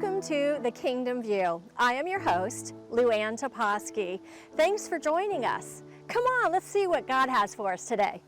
Welcome to The Kingdom View. I am your host, Luanne Smith. Thanks for joining us. Come on, let's see what God has for us today.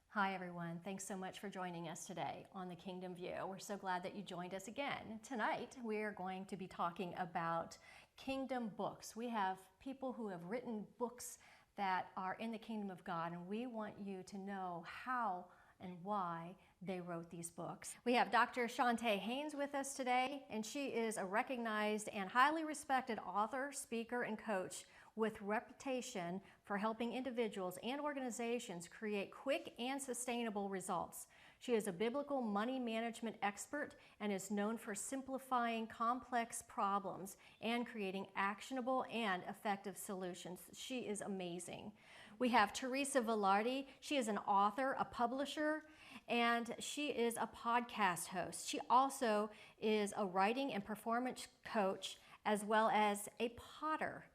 Hi everyone, thanks so much for joining us today on The Kingdom View. We're so glad that you joined us again. Tonight we are going to be talking about kingdom books. We have people who have written books that are in the kingdom of God, and we want you to know how and why they wrote these books. We have Dr. Shante Haines with us today, and she is a recognized and highly respected author, speaker, and coach with reputation for helping individuals and organizations create quick and sustainable results. She is a biblical money management expert and is known for simplifying complex problems and creating actionable and effective solutions. She is amazing. We have Teresa Velarde. She is an author, a publisher, and she is a podcast host. She also is a writing and performance coach as well as a potter.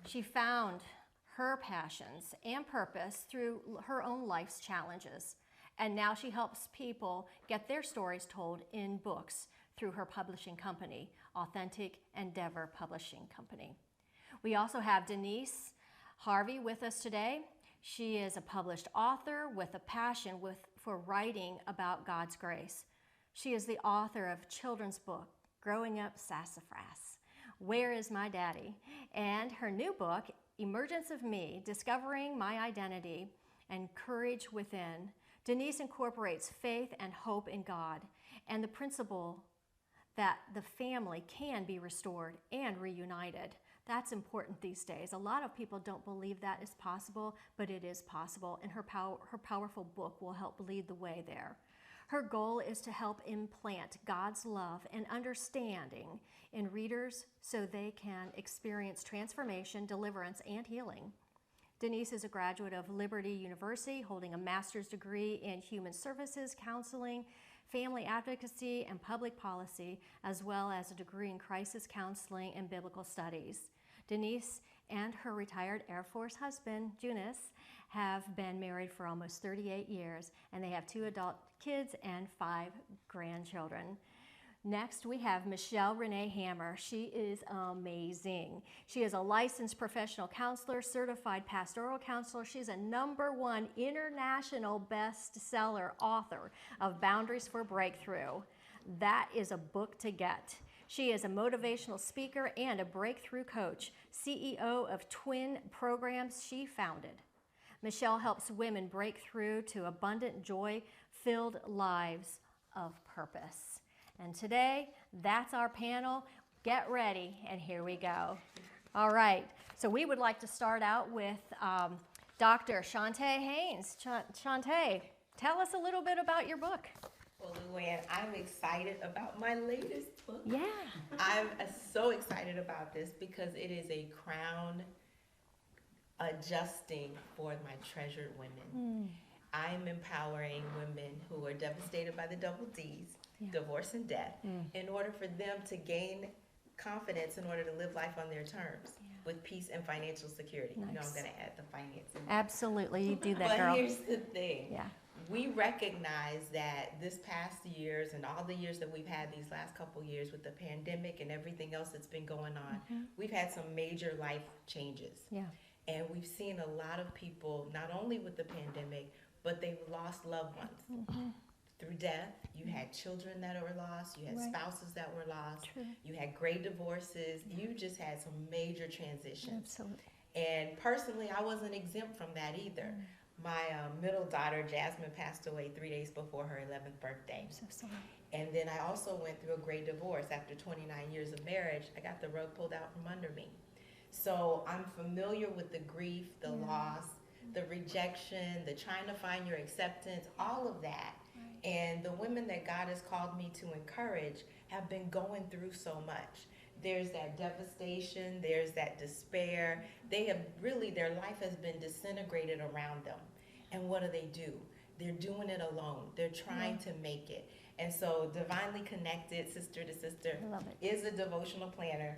She found her passions and purpose through her own life's challenges. And now she helps people get their stories told in books through her publishing company, Authentic Endeavor Publishing Company. We also have Denise Harvey with us today. She is a published author with a passion for writing about God's grace. She is the author of children's book, Growing Up Sassafras, Where Is My Daddy? And her new book, Emergence of Me, Discovering My Identity and Courage Within. Denise incorporates faith and hope in God and the principle that the family can be restored and reunited. That's important these days. A lot of people don't believe that is possible, but it is possible, and her powerful book will help lead the way there. Her goal is to help implant God's love and understanding in readers so they can experience transformation, deliverance, and healing. Denise is a graduate of Liberty University, holding a master's degree in human services, counseling, family advocacy, and public policy, as well as a degree in crisis counseling and biblical studies. Denise and her retired Air Force husband, Junice, have been married for almost 38 years, and they have 2 adult kids and 5 grandchildren. Next, we have Michelle Renee Hammer. She is amazing. She is a licensed professional counselor, certified pastoral counselor. She's a #1 international bestseller author of Boundaries for Breakthrough. That is a book to get. She is a motivational speaker and a breakthrough coach, CEO of Twin Programs she founded. Michelle helps women break through to abundant, joy-filled lives of purpose. And today, that's our panel. Get ready, and here we go. All right, so we would like to start out with Dr. Shante Haines. Shante, tell us a little bit about your book. Well, Luanne, I'm excited about my latest book. Yeah. I'm so excited about this because it is a crown adjusting for my treasured women. I'm empowering women who are devastated by the double D's, divorce and death, in order for them to gain confidence in order to live life on their terms with peace and financial security. Nice. You know, I'm going to add the finance in there. Absolutely, you do that, but girl. Here's the thing. Yeah. We recognize that this past years and all the years that we've had these last couple years with the pandemic and everything else that's been going on, we've had some major life changes. Yeah. And we've seen a lot of people, not only with the pandemic, but they've lost loved ones through death. You had children that were lost. You had spouses that were lost. True. You had great divorces. You just had some major transitions. Absolutely. And personally, I wasn't exempt from that either. My middle daughter, Jasmine, passed away 3 days before her 11th birthday. I'm so sorry. And then I also went through a great divorce. After 29 years of marriage, I got the rug pulled out from under me. So I'm familiar with the grief, the loss, the rejection, the trying to find your acceptance, all of that. Right. And the women that God has called me to encourage have been going through so much. There's that devastation, there's that despair. They have really, their life has been disintegrated around them. And what do? They're doing it alone. They're trying to make it. And so Divinely Connected, Sister to Sister, is a devotional planner.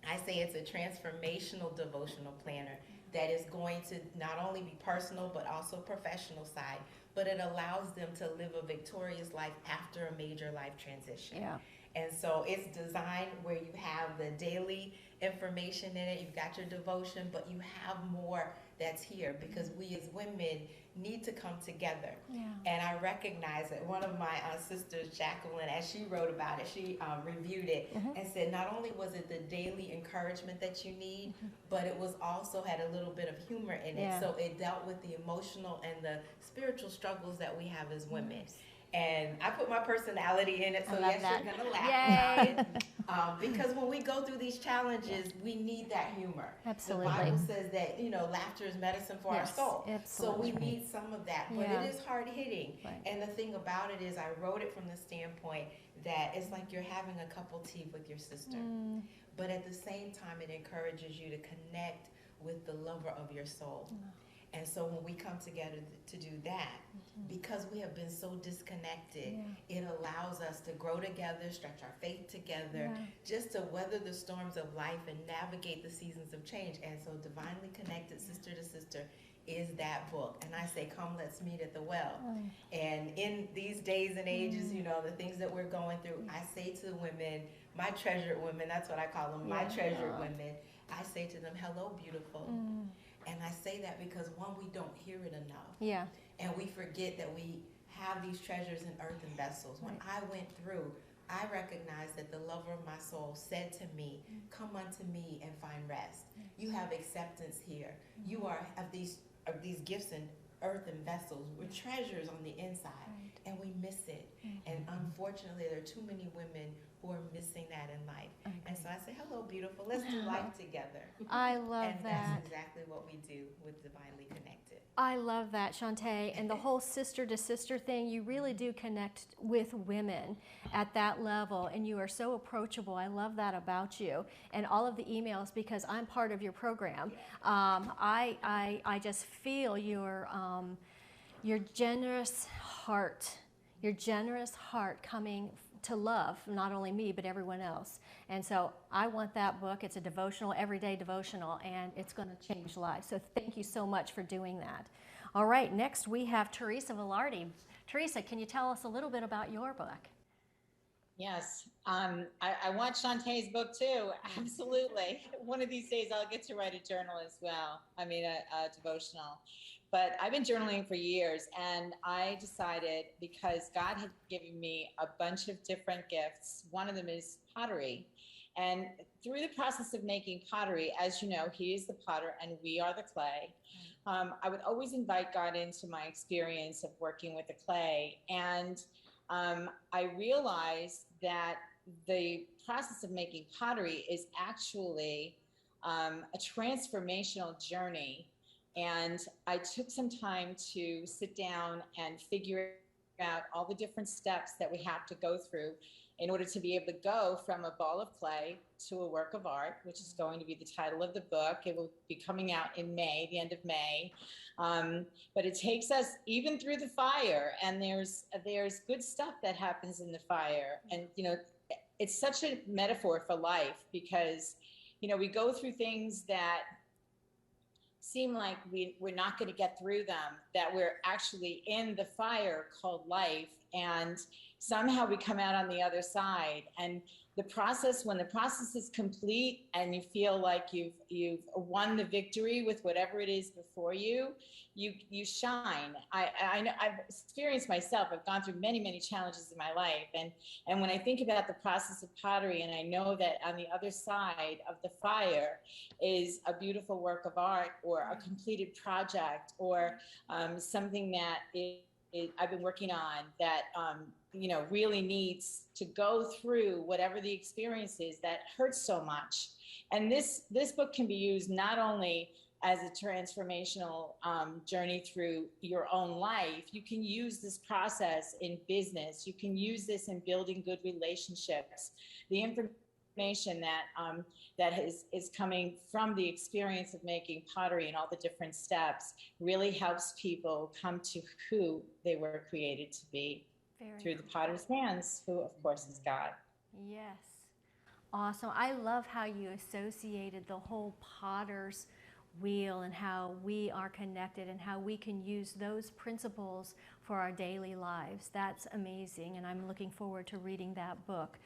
I say it's a transformational devotional planner that is going to not only be personal but also professional side but it allows them to live a victorious life after a major life transition. Yeah. And so it's designed where you have the daily information in it, you've got your devotion, but you have more that's here because we as women need to come together. Yeah. And I recognize that one of my sisters, Jacqueline, as she wrote about it, she reviewed it and said not only was it the daily encouragement that you need, but it was also had a little bit of humor in it. Yeah. So it dealt with the emotional and the spiritual struggles that we have as women. Yes. And I put my personality in it, so yes, that. You're gonna laugh Yay. about it. Because when we go through these challenges, we need that humor. Absolutely. The Bible says that, you know, laughter is medicine for our soul. Absolutely. So we need some of that, but it is hard hitting. Right. And the thing about it is I wrote it from the standpoint that it's like you're having a cup of tea with your sister. But at the same time, it encourages you to connect with the lover of your soul. And so when we come together to do that, because we have been so disconnected, it allows us to grow together, stretch our faith together, just to weather the storms of life and navigate the seasons of change. And so Divinely Connected, Sister to Sister, is that book. And I say, come, let's meet at the well. And in these days and ages, you know, the things that we're going through, I say to the women, my treasured women, that's what I call them, my treasured women, I say to them, hello, beautiful. And I say that because, one, we don't hear it enough. Yeah. And we forget that we have these treasures in earthen vessels. When I went through, I recognized that the lover of my soul said to me, come unto me and find rest. You have acceptance here. You are of these gifts in earthen vessels with treasures on the inside. And we miss it. And unfortunately, there are too many women who are missing that in life. And so I say, hello, beautiful. Let's do life together. I love that. And that's exactly what we do with Divinely Connected. I love that, Shante. And the whole sister to sister thing, you really do connect with women at that level. And you are so approachable. I love that about you. And all of the emails, because I'm part of your program, I just feel your generous heart coming to love not only me but everyone else. And so I want that book. It's a devotional, everyday devotional, and it's going to change lives. So thank you so much for doing that. All right, next we have Teresa Velarde. Teresa, can you tell us a little bit about your book? Yes, I want Shantae's book too. Absolutely. One of these days I'll get to write a journal as well. I mean, a devotional. But I've been journaling for years, and I decided, because God had given me a bunch of different gifts. One of them is pottery. And through the process of making pottery, as you know, He is the potter and we are the clay. I would always invite God into my experience of working with the clay. And I realized that the process of making pottery is actually a transformational journey. And I took some time to sit down and figure out all the different steps that we have to go through in order to be able to go from a ball of clay to a work of art, which is going to be the title of the book. It will be coming out in May, the end of May. But it takes us even through the fire, and there's good stuff that happens in the fire. And, you know, it's such a metaphor for life, because, you know, we go through things that seem like we're not going to get through them, that we're actually in the fire called life, and somehow we come out on the other side. And the process, when the process is complete and you feel like you've won the victory with whatever it is before you, you shine. I know, I've experienced myself. I've gone through many challenges in my life, and when I think about the process of pottery, and I know that on the other side of the fire is a beautiful work of art, or a completed project, or something that I've been working on that you know, really needs to go through whatever the experience is that hurts so much. And this book can be used not only as a transformational journey through your own life. You can use this process in business. You can use this in building good relationships. The information that is coming from the experience of making pottery and all the different steps really helps people come to who they were created to be. Through the potter's hands, who of course is God. Yes. Awesome. I love how you associated the whole potter's wheel and how we are connected and how we can use those principles for our daily lives. That's amazing, and I'm looking forward to reading that book.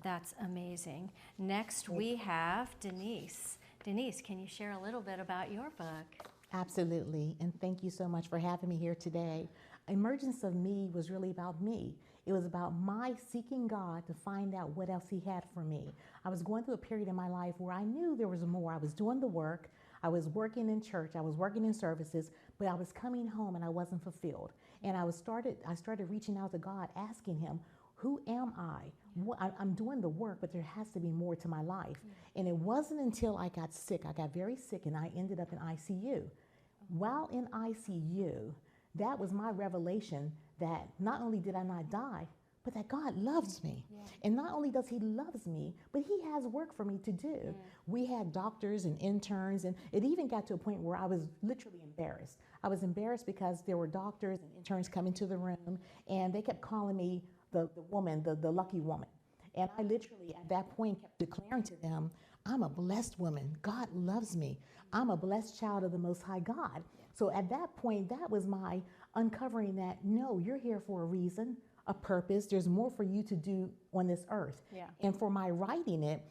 That's amazing. Next, we have Denise. Denise, can you share a little bit about your book? Absolutely, and thank you so much for having me here today. Emergence of Me was really about me. It was about my seeking God to find out what else He had for me. I was going through a period in my life where I knew there was more. I was doing the work. I was working in church. I was working in services, but I was coming home and I wasn't fulfilled. And I started reaching out to God, asking Him, who am I? I'm doing the work, but there has to be more to my life. And it wasn't until I got sick, I got very sick, and I ended up in ICU. While in ICU, that was my revelation that not only did I not die, but that God loves me. Yeah. And not only does He loves me, but He has work for me to do. Yeah. We had doctors and interns, and it even got to a point where I was literally embarrassed. I was embarrassed because there were doctors and interns coming to the room, and they kept calling me the woman, the lucky woman. And I literally, at that point, kept declaring to them, I'm a blessed woman. God loves me. I'm a blessed child of the Most High God. So at that point, that was my uncovering that, no, you're here for a reason, a purpose. There's more for you to do on this earth. Yeah. And for my writing it,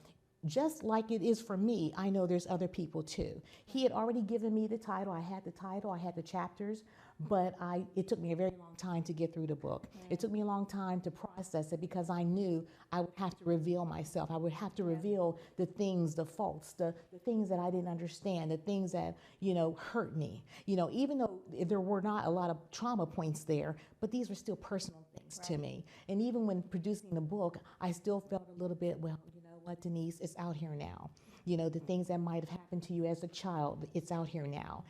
just like it is for me, I know there's other people too. He had already given me the title. I had the chapters, but it took me a very long time to get through the book. It took me a long time to process it because I knew I would have to reveal myself. I would have to reveal the things, the faults, the things that I didn't understand, the things that, hurt me. Even though there were not a lot of trauma points there, but these were still personal things to me. And even when producing the book, I still felt a little bit, well, what, Denise, it's out here now. The things that might have happened to you as a child, it's out here now.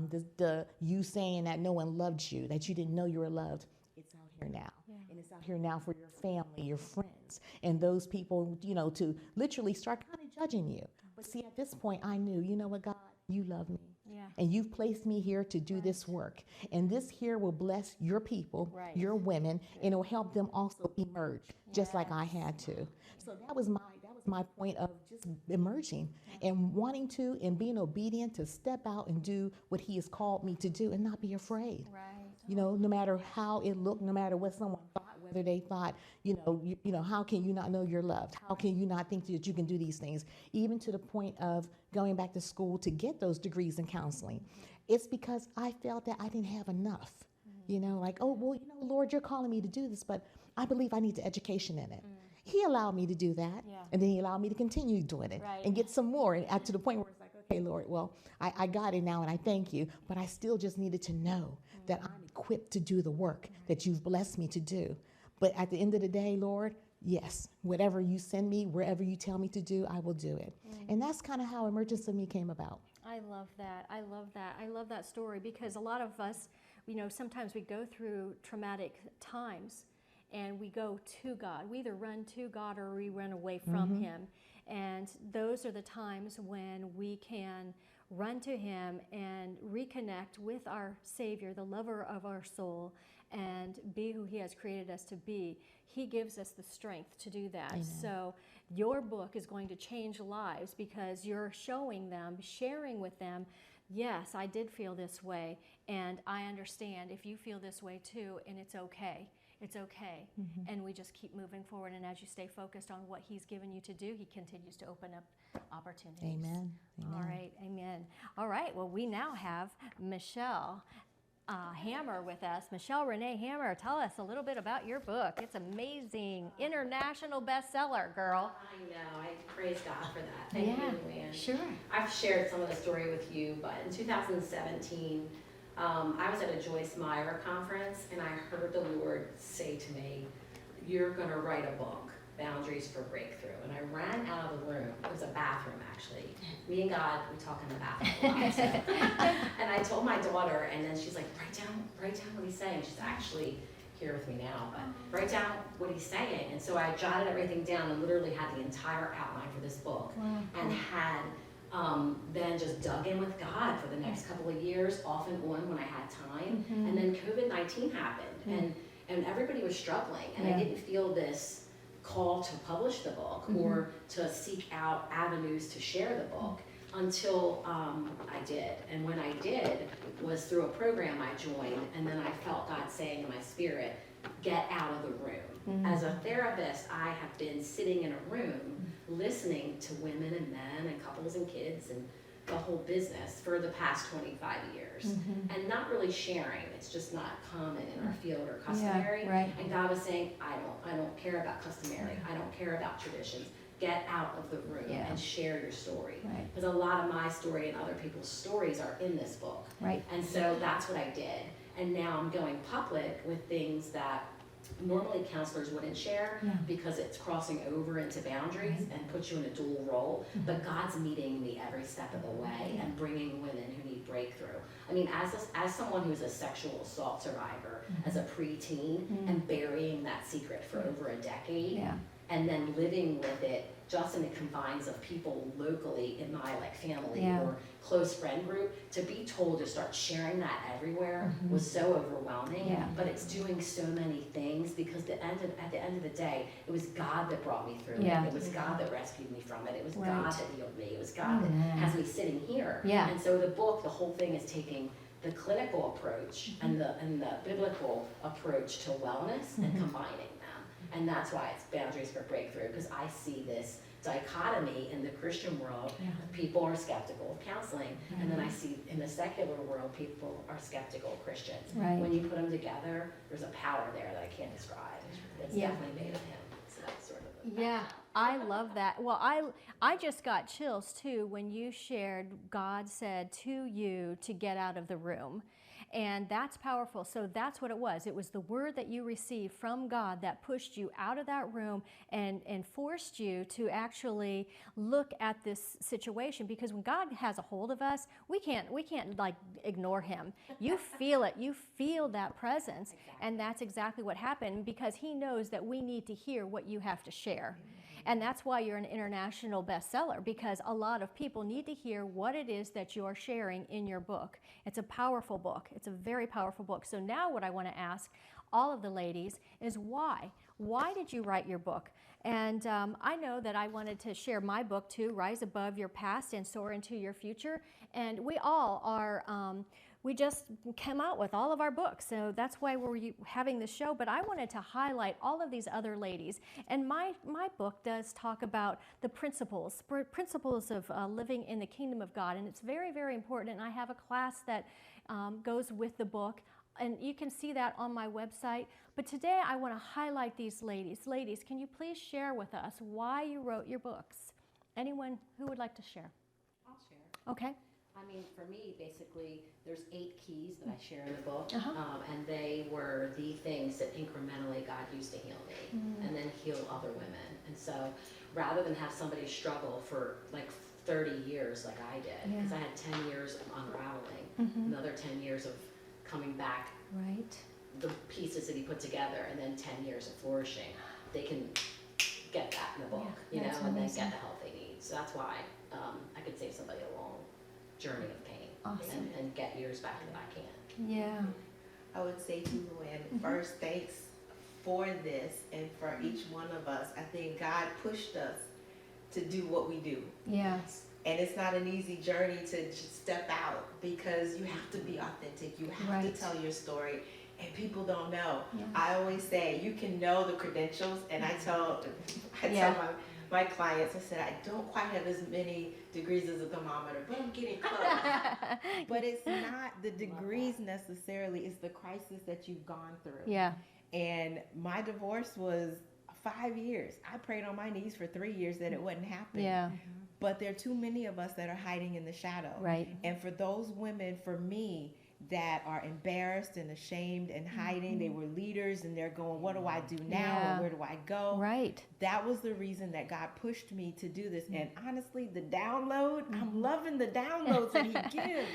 The you saying that no one loved you, that you didn't know you were loved, it's out here now. Yeah. And it's out here now for your family, your friends, and those people, to literally start kind of judging you. But see, at this point, I knew, you know what, God, you love me. Yeah. And you've placed me here to do this work. And this here will bless your people, your women, and it will help them also emerge, just like I had to. So that was my point of just emerging and wanting to and being obedient to step out and do what He has called me to do and not be afraid. Right. No matter how it looked, no matter what someone thought, whether they thought, how can you not know you're loved? How can you not think that you can do these things? Even to the point of going back to school to get those degrees in counseling. It's because I felt that I didn't have enough. Lord, you're calling me to do this, but I believe I need the education in it. He allowed me to do that, and then He allowed me to continue doing it and get some more, and to the point where it's like, okay, Lord, well, I got it now, and I thank you, but I still just needed to know that I'm equipped to do the work that you've blessed me to do. But at the end of the day, Lord, yes, whatever you send me, wherever you tell me to do, I will do it. And that's kind of how Emergence of Me came about. I love that. I love that story because a lot of us, sometimes we go through traumatic times and we go to God. We either run to God or we run away from Him. And those are the times when we can run to Him and reconnect with our Savior, the lover of our soul, and be who He has created us to be. He gives us the strength to do that. Amen. So your book is going to change lives because you're showing them, sharing with them, yes, I did feel this way, and I understand if you feel this way too, and it's okay. It's okay. And we just keep moving forward. And as you stay focused on what He's given you to do, He continues to open up opportunities. Amen. All right. Amen. All right. Well, we now have Michelle Hammer with us. Michelle Renee Hammer, tell us a little bit about your book. It's amazing. International bestseller, girl. I know. I praise God for that. Thank you, Luanne. Sure. I've shared some of the story with you, but in 2017, I was at a Joyce Meyer conference, and I heard the Lord say to me, you're going to write a book, Boundaries for Breakthrough. And I ran out of the room. It was a bathroom, actually. Me and God, we talk in the bathroom a lot. So. And I told my daughter, and then she's like, write down what he's saying. She's actually here with me now, but write down what he's saying. And so I jotted everything down and literally had the entire outline for this book and had then just dug in with God for the next couple of years, off and on when I had time. And then COVID-19 happened, and everybody was struggling, and I didn't feel this call to publish the book or to seek out avenues to share the book. until I did. And when I did was through a program I joined, and then I felt God saying in my spirit, get out of the room. As a therapist, I have been sitting in a room listening to women and men and couples and kids and the whole business for the past 25 years and not really sharing. It's just not common in our field or customary. Yeah, right. And God was saying, I don't care about customary. I don't care about traditions. Get out of the room and share your story. Right. Because a lot of my story and other people's stories are in this book. Right. And so that's what I did. And now I'm going public with things that normally counselors wouldn't share because it's crossing over into boundaries and puts you in a dual role. But God's meeting me every step of the way and bringing women who need breakthrough. I mean, as someone who's a sexual assault survivor, as a preteen, and burying that secret for over a decade, and then living with it just in the confines of people locally in my family or close friend group, to be told to start sharing that everywhere was so overwhelming. But it's doing so many things because at the end of the day, it was God that brought me through it. It was God that rescued me from it. It was God that healed me. It was God that has me sitting here. And so the book, the whole thing is taking the clinical approach and the biblical approach to wellness and combining them. And that's why it's Boundaries for Breakthrough, because I see this dichotomy in the Christian world. People are skeptical of counseling, and then I see in the secular world, people are skeptical of Christians. When you put them together, there's a power there that I can't describe. It's definitely made of him. So that's sort of Yeah, I love that. Well, I just got chills too when you shared God said to you to get out of the room. And that's powerful. So that's what it was. It was the word that you received from God that pushed you out of that room and forced you to actually look at this situation. Because when God has a hold of us, we can't ignore him. You feel it. You feel that presence. And that's exactly what happened, because he knows that we need to hear what you have to share. And that's why you're an international bestseller, because a lot of people need to hear what it is that you're sharing in your book. It's a powerful book. It's a very powerful book. So now what I want to ask all of the ladies is why? Why did you write your book? And I know that I wanted to share my book too, Rise Above Your Past and Soar Into Your Future. And we all are... we just came out with all of our books, so that's why we're having this show. But I wanted to highlight all of these other ladies. And my book does talk about the principles of living in the kingdom of God. And it's very, very important. And I have a class that goes with the book. And you can see that on my website. But today I want to highlight these ladies. Ladies, can you please share with us why you wrote your books? Anyone who would like to share? I'll share. Okay. I mean, for me, basically, there's 8 keys that I share in the book, and they were the things that incrementally God used to heal me, and then heal other women. And so, rather than have somebody struggle for 30 years like I did, because I had 10 years of unraveling, another 10 years of coming back, the pieces that he put together, and then 10 years of flourishing, they can get that in the book, you know, and then get the help they need. So that's why I could save somebody a long journey of pain and get years back that I can. Yeah. I would say to Luanne, first, thanks for this and for each one of us. I think God pushed us to do what we do. Yes. And it's not an easy journey to just step out, because you have to be authentic. You have to tell your story, and people don't know. I always say you can know the credentials, and I tell my clients, I said, I don't quite have as many degrees as a thermometer, but I'm getting close. But it's not the degrees necessarily, it's the crisis that you've gone through. Yeah. And my divorce was 5 years. I prayed on my knees for 3 years that it wouldn't happen. Yeah. But there are too many of us that are hiding in the shadow. Right. And for those women, for me, that are embarrassed and ashamed and hiding, they were leaders and they're going, what do I do now? And where do I go? Right. That was the reason that God pushed me to do this. And honestly, the download, I'm loving the downloads that he gives.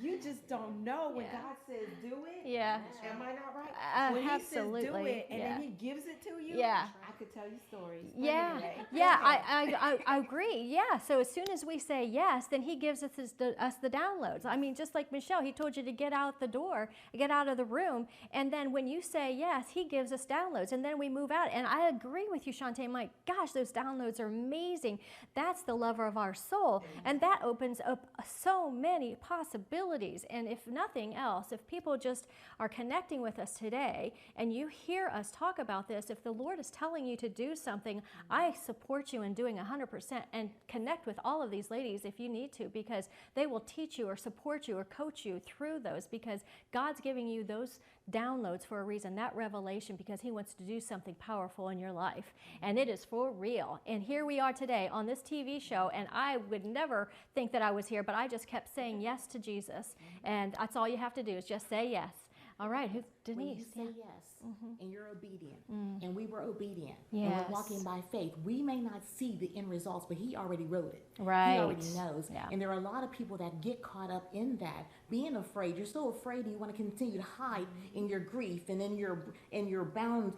You just don't know when God says do it. Yeah. Am I not right? When absolutely. he says do it and then he gives it to you, Yeah. I could tell you stories. But Yeah. anyway, Yeah, I agree. Yeah. So as soon as we say yes, then he gives us the downloads. I mean, just like Michelle, he told told you to get out the door, get out of the room. And then when you say yes, he gives us downloads, and then we move out. And I agree with you, Shante. My gosh, those downloads are amazing. That's the lover of our soul. And that opens up so many possibilities. And if nothing else, if people just are connecting with us today and you hear us talk about this, if the Lord is telling you to do something, I support you in doing 100%, and connect with all of these ladies if you need to, because they will teach you or support you or coach you through those, because God's giving you those downloads for a reason, that revelation, because he wants to do something powerful in your life, and it is for real. And here we are today on this TV show, and I would never think that I was here, but I just kept saying yes to Jesus, and that's all you have to do is just say yes. All right, who's Denise? When you say yes, and you're obedient, and we were obedient, Yes. and we're walking by faith, we may not see the end results, but he already wrote it. Right. He already knows. Yeah. And there are a lot of people that get caught up in that, being afraid. You're so afraid, and you want to continue to hide in your grief, and then you're bound,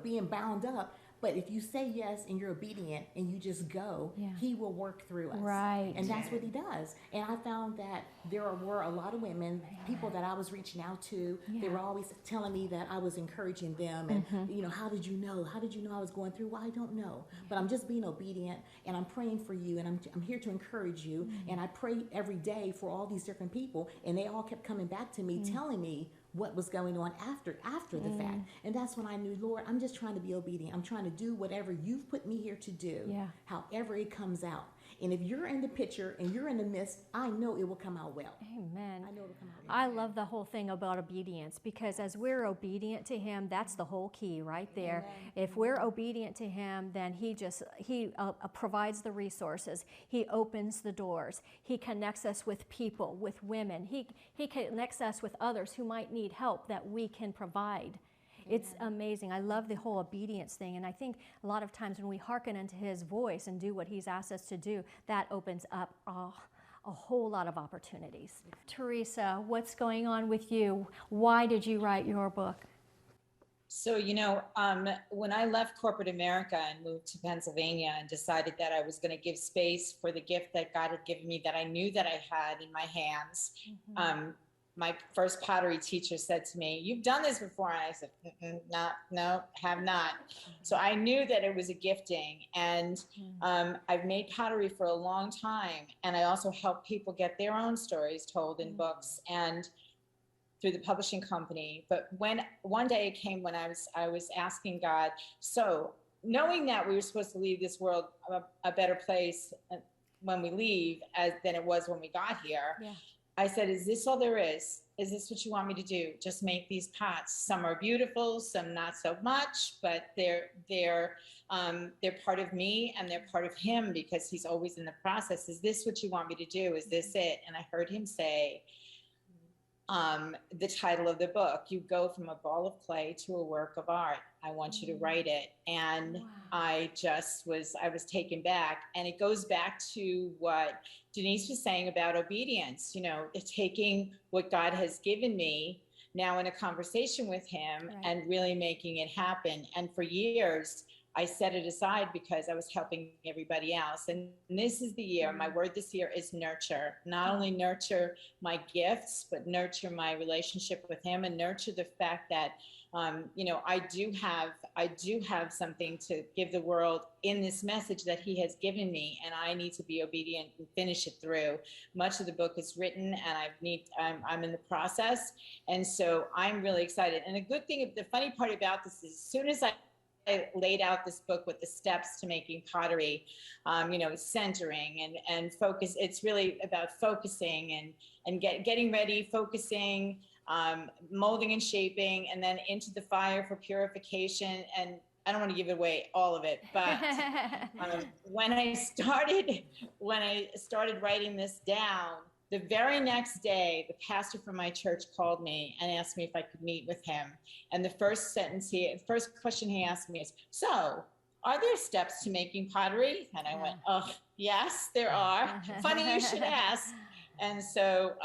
being bound up. But if you say yes and you're obedient and you just go, Yeah. he will work through us. Right. And that's what he does. And I found that there were a lot of women, people that I was reaching out to, they were always telling me that I was encouraging them. And, how did you know? How did you know I was going through? Well, I don't know. But I'm just being obedient, and I'm praying for you, and I'm here to encourage you. And I pray every day for all these different people. And they all kept coming back to me, telling me what was going on after the fact. And that's when I knew, Lord, I'm just trying to be obedient. I'm trying to do whatever you've put me here to do, however it comes out. And if you're in the picture and you're in the midst, I know it will come out well. Amen. I know it'll come out well. I love the whole thing about obedience, because as we're obedient to him, that's the whole key right there. Amen. If we're obedient to him, then he provides the resources. He opens the doors. He connects us with people, with women. He connects us with others who might need help that we can provide. It's amazing. I love the whole obedience thing. And I think a lot of times when we hearken unto his voice and do what he's asked us to do, that opens up a whole lot of opportunities. Teresa, what's going on with you? Why did you write your book? So, when I left corporate America and moved to Pennsylvania and decided that I was going to give space for the gift that God had given me, that I knew that I had in my hands, my first pottery teacher said to me, "You've done this before." And I said, no, have not. So I knew that it was a gifting. And I've made pottery for a long time. And I also help people get their own stories told in books and through the publishing company. But when one day it came when I was asking God, so knowing that we were supposed to leave this world a better place when we leave than it was when we got here. Yeah. I said, is this all there is? Is this what you want me to do? Just make these pots. Some are beautiful, some not so much, but they're part of me and they're part of him, because he's always in the process. Is this what you want me to do? Is this it? And I heard him say, the title of the book, you go from a ball of clay to a work of art. I want you to write it. And wow. I was taken back. And it goes back to what Denise was saying about obedience, taking what God has given me now in a conversation with him, right, and really making it happen. And for years, I set it aside because I was helping everybody else. And this is the year, my word this year is nurture. Not only nurture my gifts, but nurture my relationship with him, and nurture the fact that, I do have something to give the world in this message that he has given me, and I need to be obedient and finish it through. Much of the book is written, and I'm in the process. And so I'm really excited. And the funny part about this is, as soon as I laid out this book with the steps to making pottery, centering and focus. It's really about focusing and getting ready, focusing, molding and shaping, and then into the fire for purification. And I don't want to give away all of it, but when I started writing this down, the very next day, the pastor from my church called me and asked me if I could meet with him. And the first question he asked me is, so are there steps to making pottery? And I went, oh, yes, there are. Funny you should ask. And so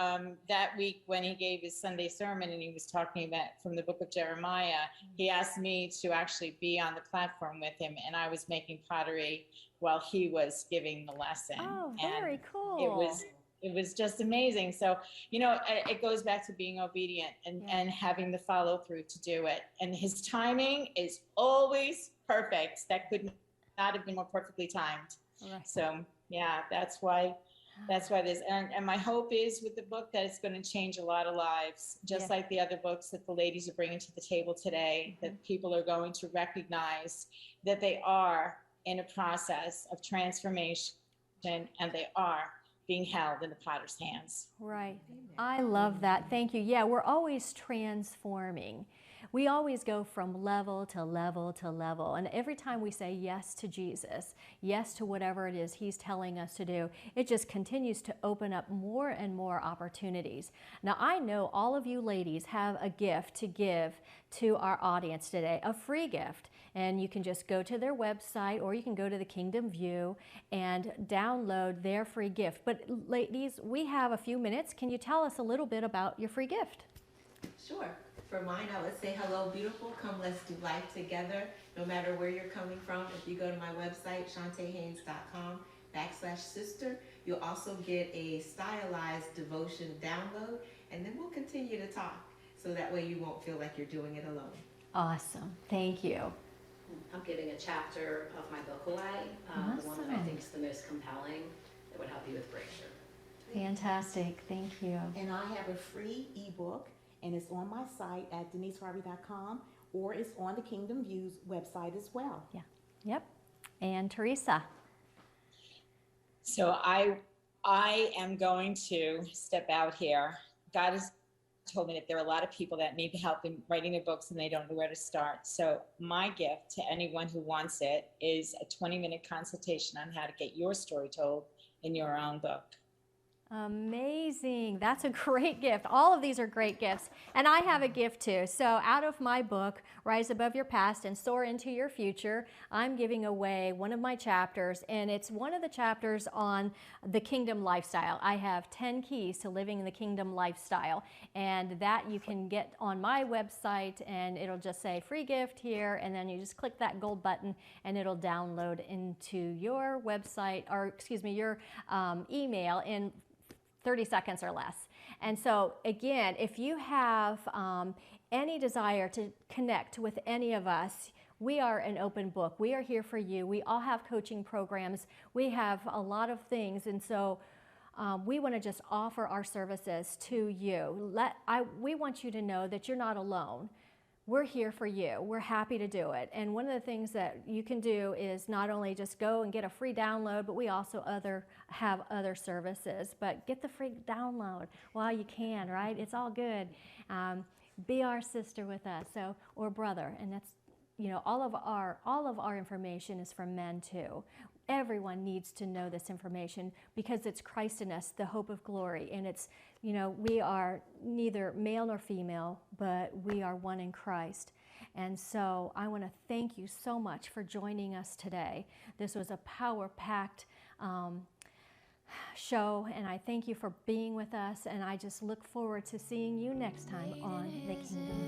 that week when he gave his Sunday sermon and he was talking about from the book of Jeremiah, he asked me to actually be on the platform with him. And I was making pottery while he was giving the lesson. Oh, very cool. it was just amazing. So, it goes back to being obedient and having the follow through to do it. And his timing is always perfect. That could not have been more perfectly timed. Right. So yeah, that's why this, and my hope is with the book that it's going to change a lot of lives, just like the other books that the ladies are bringing to the table today, that people are going to recognize that they are in a process of transformation and they are being held in the potter's hands. Right. I love that. Thank you. Yeah, we're always transforming. We always go from level to level to level. And every time we say yes to Jesus, yes to whatever it is he's telling us to do, it just continues to open up more and more opportunities. Now, I know all of you ladies have a gift to give to our audience today, a free gift. And you can just go to their website or you can go to the Kingdom View and download their free gift. But ladies, we have a few minutes. Can you tell us a little bit about your free gift? Sure. For mine, I would say, hello, beautiful. Come, let's do life together. No matter where you're coming from, if you go to my website, shantehaines.com/sister, you'll also get a stylized devotion download, and then we'll continue to talk. So that way you won't feel like you're doing it alone. Awesome. Thank you. I'm giving a chapter of my book away, the one that I think is the most compelling that would help you with breakthrough. Fantastic. Thank you. And I have a free ebook, and it's on my site at deniseharvey.com, or it's on the Kingdom View's website as well. Yeah. Yep. And Teresa. So I am going to step out here. God has told me that there are a lot of people that need help in writing their books and they don't know where to start. So my gift to anyone who wants it is a 20-minute consultation on how to get your story told in your own book. Amazing. That's a great gift. All of these are great gifts. And I have a gift too. So out of my book, Rise Above Your Past and Soar Into Your Future, I'm giving away one of my chapters, and it's one of the chapters on the kingdom lifestyle. I have 10 keys to living the kingdom lifestyle, and that you can get on my website, and it'll just say free gift here, and then you just click that gold button and it'll download into your website, or excuse me, your email in 30 seconds or less. And so again, if you have any desire to connect with any of us, we are an open book. We are here for you. We all have coaching programs. We have a lot of things. And so we want to just offer our services to you. We want you to know that you're not alone. We're here for you. We're happy to do it. And one of the things that you can do is not only just go and get a free download, but we also have other services. But get the free download while you can, right? It's all good. Be our sister with us, or brother. And that's, all of our information is from men too. Everyone needs to know this information because it's Christ in us, the hope of glory. And it's, we are neither male nor female, but we are one in Christ. And so I want to thank you so much for joining us today. This was a power-packed show, and I thank you for being with us. And I just look forward to seeing you next time on The Kingdom.